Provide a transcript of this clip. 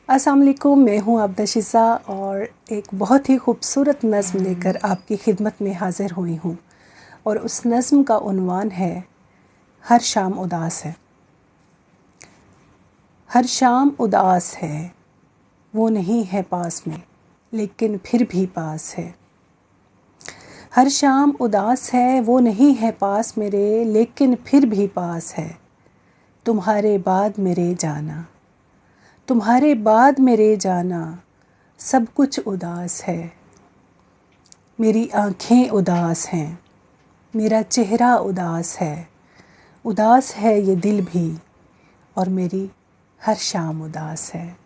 अस्सलाम वालेकुम, मैं हूँ आबदा शिज़ा और एक बहुत ही खूबसूरत नज़्म लेकर आपकी खिदमत में हाज़िर हुई हूँ। और उस नज़्म का उन्वान है हर शाम उदास है। हर शाम उदास है, वो नहीं है पास में लेकिन फिर भी पास है। हर शाम उदास है, वो नहीं है पास मेरे लेकिन फिर भी पास है। तुम्हारे बाद मेरे जाना, तुम्हारे बाद मेरे जाना, सब कुछ उदास है। मेरी आँखें उदास हैं, मेरा चेहरा उदास है ये दिल भी, और मेरी हर शाम उदास है।